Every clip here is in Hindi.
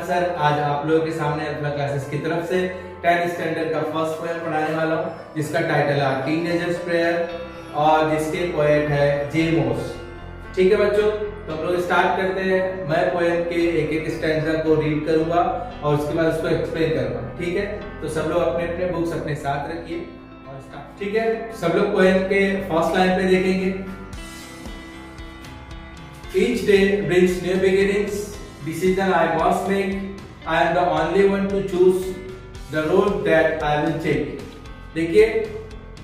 सर आज आप लोगों के सामने अल्फा क्लासेस की तरफ से 10th स्टैंडर्ड का फर्स्ट पोएम पढ़ाने वाला हूँ, जिसका टाइटल है टीनेजर्स प्रेयर और जिसके पोएट है जेमोस। ठीक है बच्चों, तो हम लोग स्टार्ट करते हैं। मैं पोएम के एक एक स्टैंजा को रीड करूंगा और उसके बाद उसको एक्सप्लेन करूंगा। ठीक है, तो सब लोग अपने अपने बुक्स अपने साथ रखिए और स्टार्ट। ठीक है, सब लोग पोएम के फर्स्ट लाइन पे देखेंगे। Each day brings new beginnings. Decision I must make. I am the only one to choose the road that I will take. देखिए,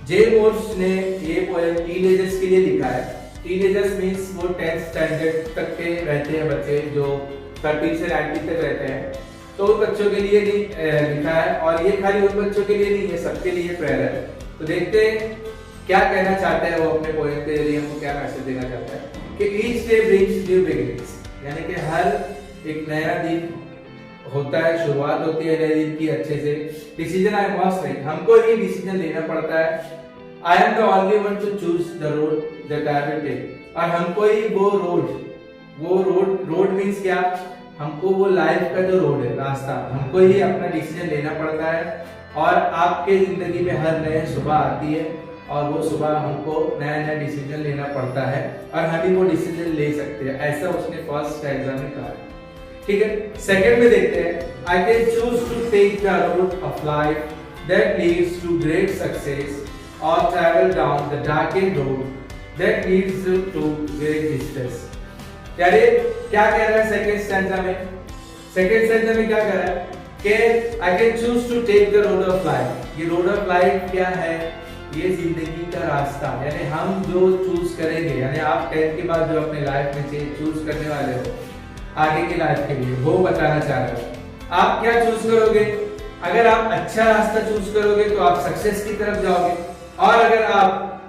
जेमोस ने ये पोएम टीनेजर्स के लिए लिखा है। टीनेजर्स मीन्स वो 10th स्टैंडर्ड तक के रहते हैं बच्चे, जो 13 से 19 तक रहते हैं। तो उन बच्चों के लिए लिखा है, और ये खाली उन बच्चों के लिए नहीं है, सबके लिए प्रेयर है। तो देखते हैं क्या कहना चाहता है वो अपने पोएम के जरिए, हमको क्या मैसेज देना चाहता है कि each day brings new beginnings, यानी कि हर एक नया दिन होता है, शुरुआत होती है नए दिन की अच्छे से। डिसीजन आई मस्ट मेक, हमको ही डिसीजन लेना पड़ता है। I am the only one to choose the road that I will take, और हमको ही वो रोड मींस क्या, हमको वो लाइफ का जो रोड है, रास्ता, हमको ही अपना डिसीजन लेना पड़ता है। और आपके जिंदगी में हर नए सुबह आती है और वो सुबह हमको नया नया डिसीजन लेना पड़ता है और हम ही वो डिसीजन ले सकते हैं, ऐसा उसने फर्स्ट स्टैंजा में कहा है। ठीक है, सेकंड में देखते हैं। I can choose to take the road of life that leads to great success और travel down the darken road that leads to great distress. यानी क्या कह रहा है सेकंड स्टैंजा में? सेकंड स्टैंजा में क्या कह रहा है कि I can choose to take the road of life. ये रोड ऑफ लाइफ क्या है? ये जिंदगी का रास्ता, यानी हम जो चूज करेंगे, यानी आप 10th के बाद जो अपने लाइफ में चूज करने वाले हो आगे की लाइफ के लिए, वो बताना चाह रहे हो। आप क्या चूज करोगे? अगर आप अच्छा रास्ता चूज करोगे तो आप सक्सेस की तरफ जाओगे, और अगर आप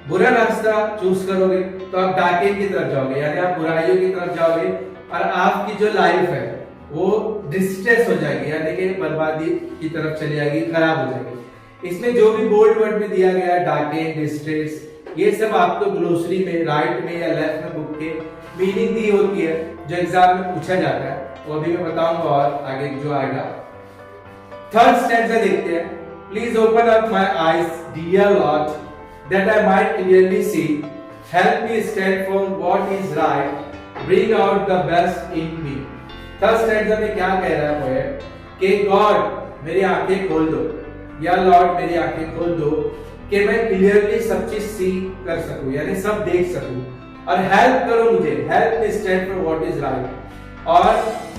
बुरा रास्ता चूज करोगे तो आप डार्केन की तरफ जाओगे, यानी आप बुराइयों की तरफ जाओगे और आपकी जो लाइफ है वो डिस्ट्रेस हो जाएगी, यानी कि बर्बादी की तरफ चली जाएगी, खराब हो जाएगी। इसमें जो भी बोल्ड वर्ड में दिया गया है, डार्केन, डिस्ट्रेस, ये सब आपको ग्लोसरी में राइट में या लेफ्ट में बुक के मीनिंग दी होती है, जो एग्जाम में पूछा जाता है, वो अभी मैं बताऊंगा और आगे जो आएगा। थर्ड स्टैंजा देखते हैं। Please open up my eyes dear lord that I might clearly see, help me stand for what is right, bring out the best in me. Third stanza में क्या कह रहा है कि गॉड मेरी आंखें खोल दो, या लॉर्ड मेरी आंखें खोल दो कि मैं क्लियरली सब चीज सी कर सकूं, यानी सब देख सकूं, और हेल्प करो मुझे, help me stand for what is right, और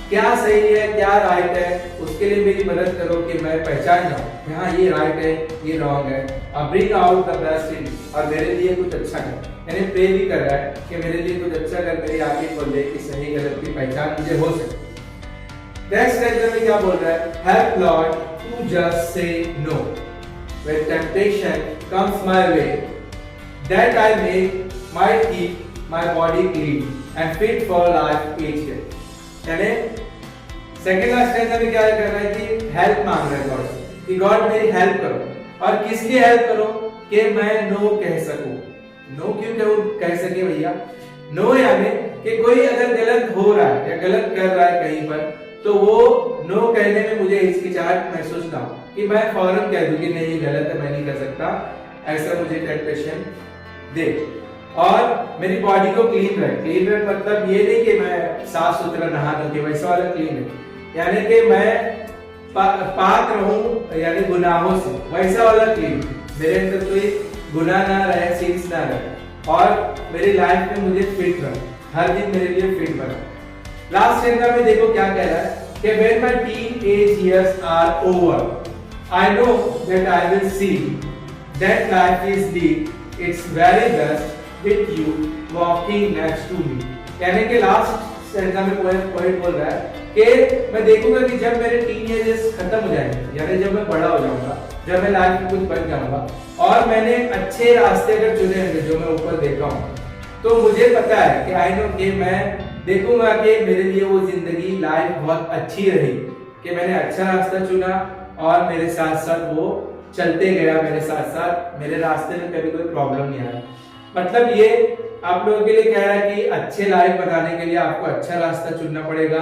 क्या सही है क्या राइट है उसके लिए मेरी मदद करो कि मैं पहचान जाऊं हाँ ये राइट है ये रॉन्ग है, और ब्रिंग आउट द बेस्ट इन, और मेरे लिए कुछ अच्छा कर, यानी प्रे भी कर रहा है कि मेरे लिए कुछ अच्छा कर, मेरी आंखें खोल दे कि सही गलत की पहचान मुझे हो सके। नेक्स्ट स्टेज में क्या बोल रहा है? Help Lord to just say no when temptation comes my way, that I might keep my body clean and fit for life each day। यानी सेकंड लास्ट स्टेज में क्या कर रहा है कि हेल्प मांग रहा है गॉड से कि गॉड मेरी हेल्प करो, और किस लिए हेल्प करो कि मैं नो कह सकूं। नो क्यों कह सके भैया? नो यानी कि कोई अगर गलत हो रहा है या गलत कर रहा है कहीं पर, तो वो नो कहने में मुझे हिचकिचाहट महसूस ना हो कि मैं फौरन कह दूं कि नहीं ये गलत है, मैं नहीं कर सकता, ऐसा मुझे टेम्पटेशन दे, और मेरी बॉडी को क्लीन रहे। क्लीन रहे मतलब ये नहीं कि मैं साफ सुथरा नहा धो के, वैसा वाला क्लीन है, यानी कि मैं पाक रहूं यानी गुनाहों से, वैसा वाला क्लीन, मेरे अंदर कोई गुनाह ना रहे, सिंस ना रहे, और मेरी लाइफ में मुझे फिट रहे, हर दिन मेरे लिए फिट बना। लास्ट स्टेंजा में देखो क्या कह रहा है कि when my teenage years are over, I know that I will see that life is deep its very best with you walking next to me। यानी कि लास्ट स्टेंजा में पोएट बोल रहा है कि मैं देखूंगा कि जब मेरे टीनेजर्स खत्म हो जाएंगे, यानी जब मैं बड़ा हो जाऊंगा, जब मैं लाइफ में कुछ बन जाऊंगा, और मैंने अच्छे रास्ते अगर चुने होंगे जो मैं ऊपर देखा हूँ, तो मुझे पता है कि आई नो कि मैं देखूंगा कि मेरे लिए वो जिंदगी लाइफ बहुत अच्छी रही, कि मैंने अच्छा रास्ता चुना और मेरे साथ साथ वो चलते गया, मेरे साथ साथ मेरे रास्ते में कभी कोई प्रॉब्लम नहीं आया। मतलब ये आप लोगों के लिए कह रहा है कि अच्छे लाइफ बनाने के लिए आपको अच्छा रास्ता चुनना पड़ेगा,